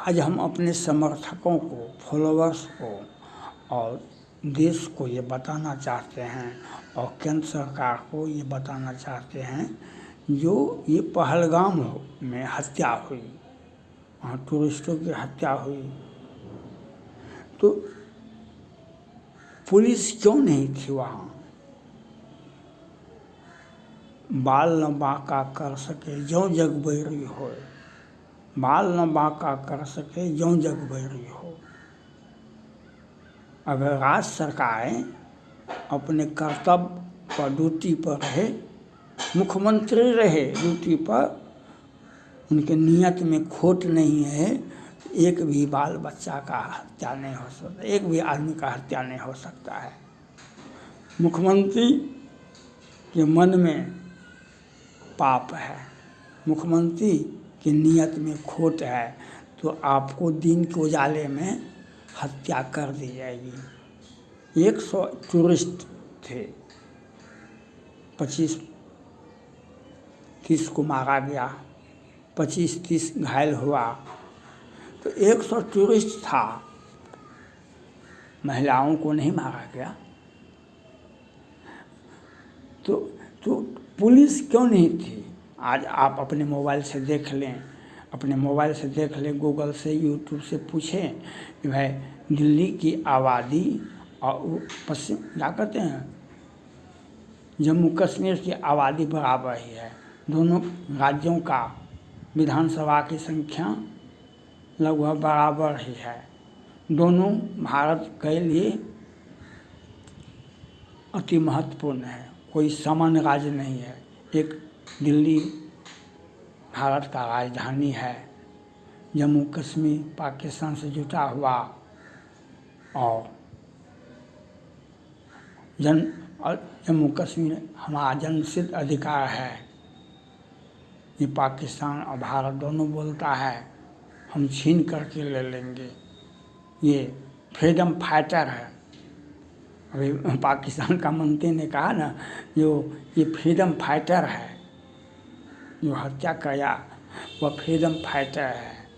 आज हम अपने समर्थकों को, फॉलोअर्स को और देश को ये बताना चाहते हैं और केंद्र सरकार को ये बताना चाहते हैं, जो ये पहलगाम में हत्या हुई, वहाँ टूरिस्टों की हत्या हुई, तो पुलिस क्यों नहीं थी वहाँ? बाल न बांका कर सके ज्यों जग बैरी हो, बाल न बांका कर सके ज्यों जग बैरी हो। अगर राज्य सरकारें अपने कर्तव्य पर ड्यूटी पर रहे, मुख्यमंत्री रहे ड्यूटी पर, उनके नियत में खोट नहीं है, एक भी बाल बच्चा का हत्या नहीं हो सकता, एक भी आदमी का हत्या नहीं हो सकता है। मुख्यमंत्री के मन में पाप है, मुख्यमंत्री की नियत में खोट है, तो आपको दिन के उजाले में हत्या कर दी जाएगी। 100 टूरिस्ट थे, 25-30 को मारा गया, 25-30 घायल हुआ, तो 100 टूरिस्ट था, महिलाओं को नहीं मारा गया। तो पुलिस क्यों नहीं थी? आज आप अपने मोबाइल से देख लें, अपने मोबाइल से देख लें, गूगल से, यूट्यूब से पूछें कि भाई दिल्ली की आबादी और पश्चिम क्या कहते हैं, जम्मू कश्मीर की आबादी बराबर ही है। दोनों राज्यों का विधानसभा की संख्या लगभग बराबर ही है। दोनों भारत के लिए अति महत्वपूर्ण है, कोई सामान्य राज्य नहीं है। एक दिल्ली भारत का राजधानी है, जम्मू कश्मीर पाकिस्तान से जुटा हुआ, और जम्मू कश्मीर हमारा जन्मसिद्ध अधिकार है। ये पाकिस्तान और भारत दोनों बोलता है हम छीन करके ले लेंगे। ये फ्रीडम फाइटर है। अभी पाकिस्तान का मंत्री ने कहा ना, जो ये फ्रीडम फाइटर है, जो हत्या किया वह फ्रीडम फाइटर है।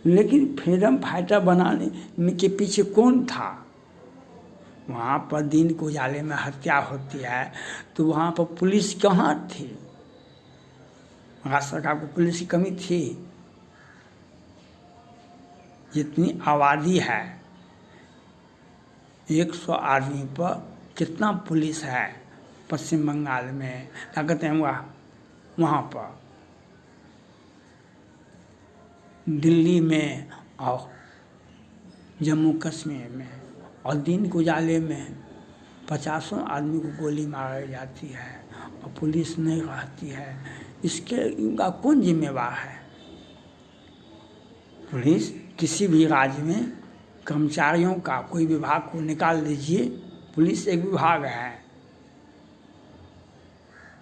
लेकिन फ्रीडम फाइटर बनाने के पीछे कौन था? वहाँ पर दिन के उजाले में हत्या होती है, तो वहाँ पर पुलिस कहाँ थी? राज्य सरकार को पुलिस की कमी थी? जितनी आबादी है, 100 आदमी पर कितना पुलिस है पश्चिम बंगाल में, क्या कहते हैं वहाँ पर, दिल्ली में और जम्मू कश्मीर में, और दिन के उजाले में 50 आदमी को गोली मारी जाती है और पुलिस नहीं रहती है। इसके इनका कौन जिम्मेवार है? पुलिस किसी भी राज्य में कर्मचारियों का कोई विभाग को निकाल दीजिए, पुलिस एक विभाग है।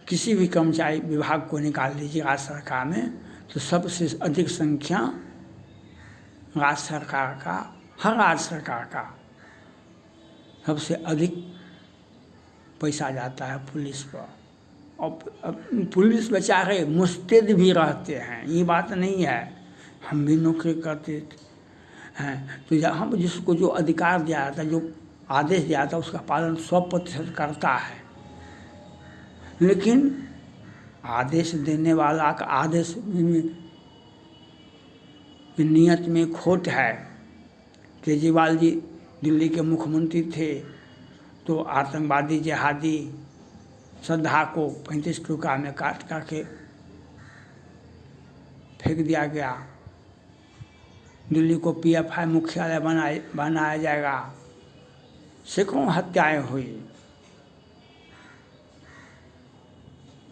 किसी भी कर्मचारी विभाग को निकाल दीजिए राज्य सरकार में, तो सबसे अधिक संख्या राज्य सरकार का, हर राज्य सरकार का सबसे अधिक पैसा जाता है पुलिस पर। और पुलिस बेचारे मुस्तैद भी रहते हैं, ये बात नहीं है, हम भी नौकरी करते हैं, तो हम जिसको जो अधिकार दिया जाता है, जो आदेश दिया जाता है, उसका पालन 100% करता है। लेकिन आदेश देने वाला का आदेश नियत में खोट है। केजरीवाल जी दिल्ली के मुख्यमंत्री थे, तो आतंकवादी जिहादी श्रद्धा को 35 टुकड़ा में काट करके फेंक दिया गया। दिल्ली को PFI मुख्यालय बनाया जाएगा। सैकड़ों हत्याएं हुई,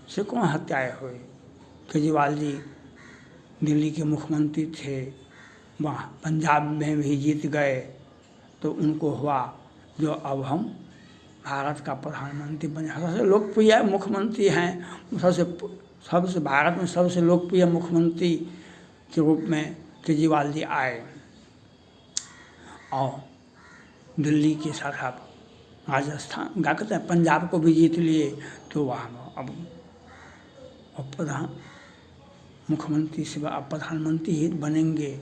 सैकड़ों हत्याएं हुई। केजरीवाल जी दिल्ली के मुख्यमंत्री थे, वहाँ पंजाब में भी जीत गए, तो उनको हुआ जो अब हम भारत का प्रधानमंत्री बने। सबसे लोकप्रिय मुख्यमंत्री हैं, सबसे भारत में सबसे लोकप्रिय मुख्यमंत्री के रूप में केजरीवाल जी आए, और दिल्ली के साथ साथ राजस्थान क्या कहते हैं, पंजाब को भी जीत लिए, तो वहाँ अब मुख्यमंत्री से अब प्रधानमंत्री ही बनेंगे।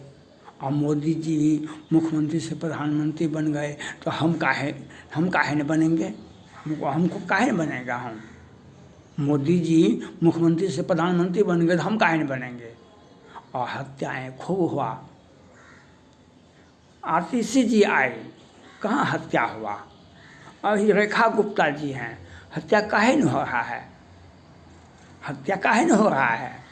और मोदी जी भी मुख्यमंत्री से प्रधानमंत्री बन गए, तो हम काहे न बनेंगे? हमको काहे न बनेगा? हम मोदी जी मुख्यमंत्री से प्रधानमंत्री बन गए तो हम काहे न बनेंगे? और हत्याएं खूब हुआ। आतिशी जी आई, कहाँ हत्या हुआ? अभी रेखा गुप्ता जी हैं, हत्या काहे न हो रहा है? हत्या काहे न हो रहा है?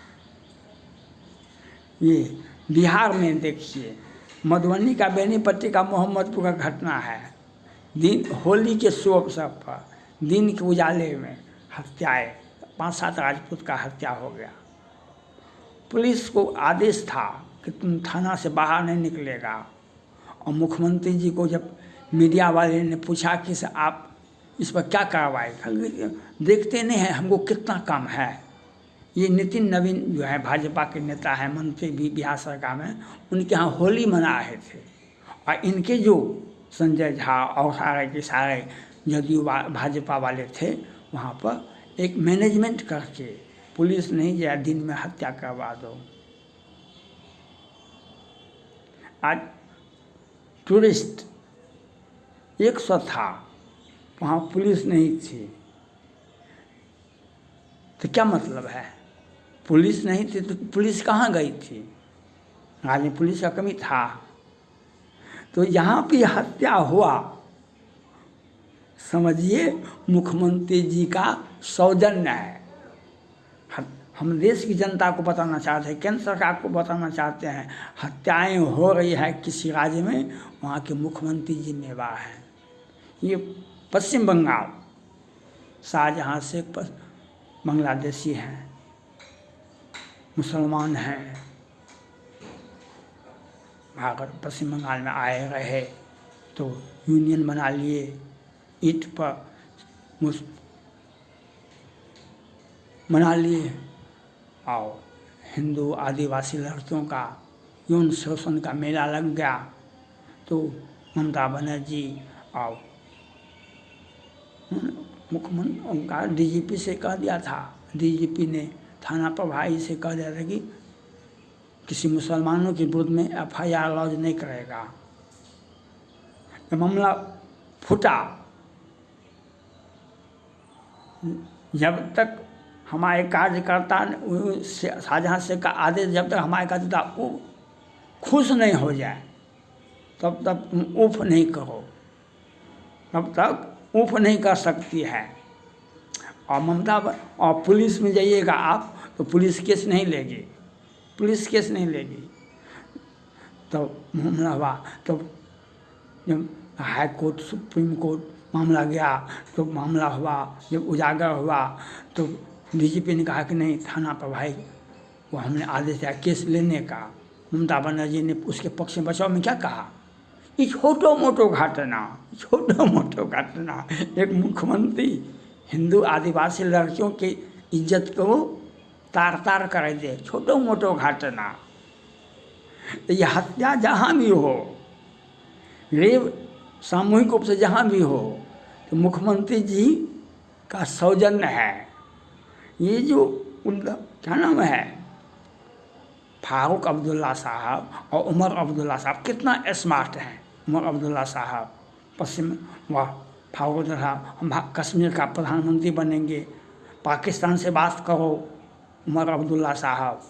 ये बिहार में देखिए, मधुबनी का बेनीपट्टी का मोहम्मदपुर का घटना है। दिन होली के शुभ अवसर पर दिन के उजाले में हत्याएं, 5-7 राजपूत का हत्या हो गया। पुलिस को आदेश था कि तुम थाना से बाहर नहीं निकलेगा। और मुख्यमंत्री जी को जब मीडिया वाले ने पूछा कि आप इस पर क्या कार्रवाई, देखते नहीं हैं हमको कितना काम है। ये नितिन नवीन जो है भाजपा के नेता हैं, मंत्री भी बिहार सरकार में, उनके यहाँ होली मना रहे थे। और इनके जो संजय झा और सारे जदयू भाजपा वाले थे, वहाँ पर एक मैनेजमेंट करके पुलिस नहीं जाए, दिन में हत्या करवा दो। आज टूरिस्ट 100 था, वहाँ पुलिस नहीं थी, तो क्या मतलब है? पुलिस नहीं थी तो पुलिस कहाँ गई थी? राज्य में पुलिस का कमी था। तो यहाँ भी हत्या हुआ, समझिए मुख्यमंत्री जी का सौजन्य है। हम देश की जनता को बताना चाहते हैं, केंद्र सरकार को बताना चाहते हैं, हत्याएं हो रही है किसी राज्य में, वहाँ के मुख्यमंत्री जिम्मेवार हैं। ये पश्चिम बंगाल, शाहजहाँ शेख बांग्लादेशी हैं, मुसलमान हैं, भागकर पश्चिम बंगाल में आए रहे तो यूनियन बना लिए, ईंट पर बना लिए। और हिंदू आदिवासी लड़कियों का यौन शोषण का मेला लग गया, तो ममता बनर्जी और मुख्यमंत्री उनका डीजीपी से कह दिया था, डीजीपी ने थाना प्रभारी से कह दिया था कि किसी मुसलमानों के विरुद्ध में FIR लॉन्च नहीं करेगा। मामला फूटा। जब तक हमारे कार्यकर्ता शाहजहाँ शेख का आदेश, जब तक हमारे कार्यकर्ता वो खुश नहीं हो जाए तब तक तुम उफ नहीं करो, तब तक उफ नहीं कर सकती है। और ममता और पुलिस में जाइएगा आप तो पुलिस केस नहीं लेगी, पुलिस केस नहीं लेगी। तो मामला हुआ, तो जब हाई कोर्ट सुप्रीम कोर्ट मामला गया तो मामला हुआ, जब उजागर हुआ तो डीजीपी ने कहा कि नहीं, थाना प्रभारी वो हमने आदेश दिया केस लेने का। ममता बनर्जी ने उसके पक्ष में बचाव में क्या कहा, ये छोटो मोटो घटना एक मुख्यमंत्री हिंदू आदिवासी लड़कियों की इज्जत को तार कर दे, छोटो मोटो घटना। तो ये हत्या जहाँ भी हो, रेप सामूहिक रूप से जहाँ भी हो, तो मुख्यमंत्री जी का सौजन्य है। ये जो उनका क्या नाम है, फारूक अब्दुल्ला साहब और उमर अब्दुल्ला साहब कितना स्मार्ट हैं। उमर अब्दुल्ला साहब पश्चिम, वाह फारूक अब्दुल्ला साहब, हम कश्मीर का प्रधानमंत्री बनेंगे, पाकिस्तान से बात करो। उमर अब्दुल्ला साहब,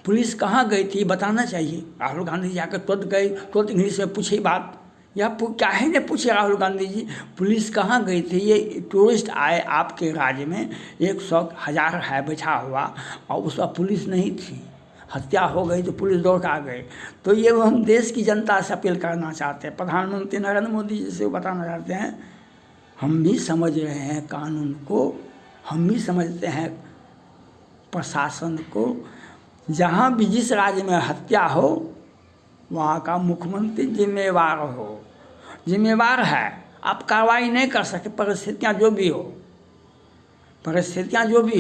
पुलिस कहाँ गई थी बताना चाहिए। राहुल गांधी जाकर तुरंत गए, तुरंत इंग्लिश में पूछी बात, या काहे ने पूछे राहुल गांधी जी, पुलिस कहाँ गई थी? ये टूरिस्ट आए आपके राज्य में, 100,000 है बैठा हुआ और उस पर पुलिस नहीं थी, हत्या हो गई तो पुलिस दौड़ के आ गए। तो ये हम देश की जनता से अपील करना चाहते हैं, प्रधानमंत्री नरेंद्र मोदी जी से बताना चाहते हैं, हम भी समझ रहे हैं कानून को, हम भी समझते हैं प्रशासन को। जहाँ भी जिस राज्य में हत्या हो वहाँ का मुख्यमंत्री जिम्मेवार है। आप कार्रवाई नहीं कर सकते, परिस्थितियाँ जो भी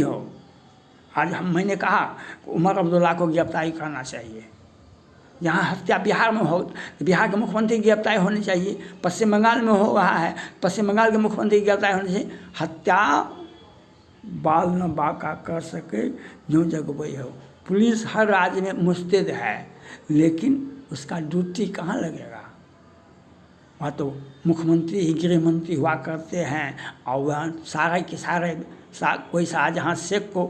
हो। आज मैंने कहा उमर अब्दुल्ला को गिरफ्तारी करना चाहिए। यहाँ हत्या बिहार में हो तो बिहार के मुख्यमंत्री की गिरफ्तारी होनी चाहिए। पश्चिम बंगाल में हो रहा है, पश्चिम बंगाल के मुख्यमंत्री की गिरफ्तारी होनी चाहिए। हत्या बाल न बाका कर सके जो जगबई हो। पुलिस हर राज्य में मुस्तैद है, लेकिन उसका ड्यूटी कहाँ लगेगा? वहाँ तो मुख्यमंत्री ही गृह मंत्री हुआ करते हैं, और वह सारे के सारे कोई शाहजहाँ शेख को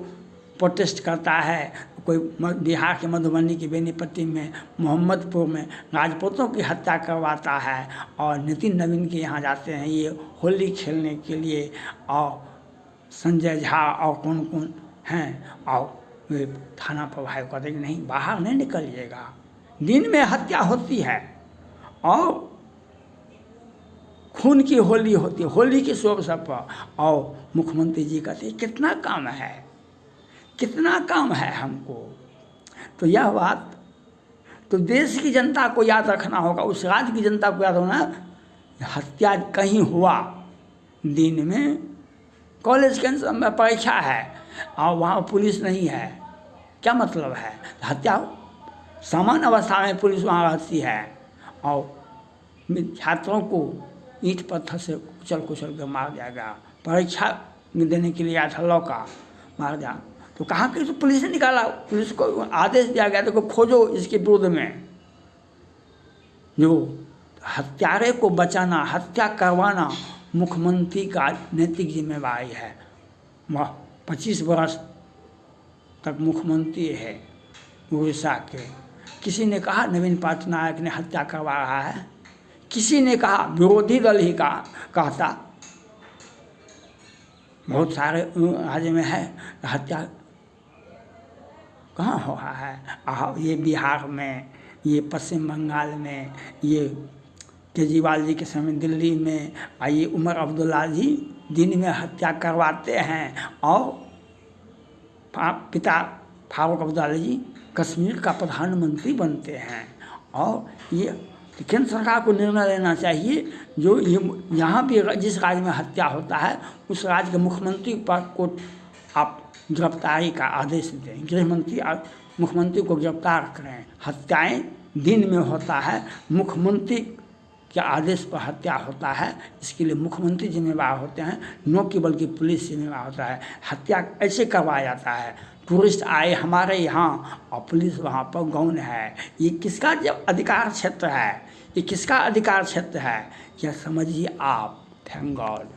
प्रोटेस्ट करता है, कोई बिहार के मधुबनी की बेनीपट्टी में, मोहम्मदपुर में राजपूतों की हत्या करवाता है, और नितिन नवीन के यहाँ जाते हैं ये होली खेलने के लिए, और संजय झा और कौन कौन हैं, और वे थाना प्रभारी कहते हैं कि नहीं, बाहर नहीं निकलिएगा, दिन में हत्या होती है और खून की होली होती है, होली के शुभ अवसर पर। और मुख्यमंत्री जी कहते हैं कितना काम है, कितना काम है हमको। तो यह बात तो देश की जनता को याद रखना होगा, उस राज्य की जनता को याद होना, हत्या कहीं हुआ दिन में, कॉलेज के में परीक्षा है और वहाँ पुलिस नहीं है, क्या मतलब है? हत्या सामान्य अवस्था में पुलिस वहाँ रहती है और छात्रों को ईंट पत्थर से कुचल के मार जाएगा, परीक्षा देने के लिए आया था लॉ का, मार दिया। तो कहाँ की तो पुलिस ने निकाला, पुलिस को आदेश दिया गया तो खोजो इसके विरुद्ध में। जो हत्यारे को बचाना, हत्या करवाना मुख्यमंत्री का नैतिक जिम्मेवारी है। वह 25 वर्ष तक मुख्यमंत्री है उड़ीसा के। किसी ने कहा नवीन पटनायक ने हत्या करवा रहा है? किसी ने कहा? विरोधी दल ही कहता। बहुत सारे राज्य में है हत्या कहाँ हो रहा है? ये बिहार में, ये पश्चिम बंगाल में, ये केजरीवाल जी के समय दिल्ली में, ये उमर अब्दुल्ला जी दिन में हत्या करवाते हैं, और पिता फारूक अब्दुल्ला जी कश्मीर का प्रधानमंत्री बनते हैं। और ये केंद्र सरकार को निर्णय लेना चाहिए, जो ये यहाँ भी जिस राज्य में हत्या होता है उस राज्य के मुख्यमंत्री पर को आप गिरफ्तारी का आदेश दें, गृह मंत्री मुख्यमंत्री को गिरफ्तार करें। हत्याएं दिन में होता है, मुख्यमंत्री के आदेश पर हत्या होता है, इसके लिए मुख्यमंत्री जिम्मेवार होते हैं, न कि बल्कि पुलिस जिम्मेवार होता है। हत्या ऐसे करवाया जाता है, टूरिस्ट आए हमारे यहाँ और पुलिस वहाँ पर गौन है। ये किसका जब अधिकार क्षेत्र है? ये किसका अधिकार क्षेत्र है? यह समझिए आप। Thank God.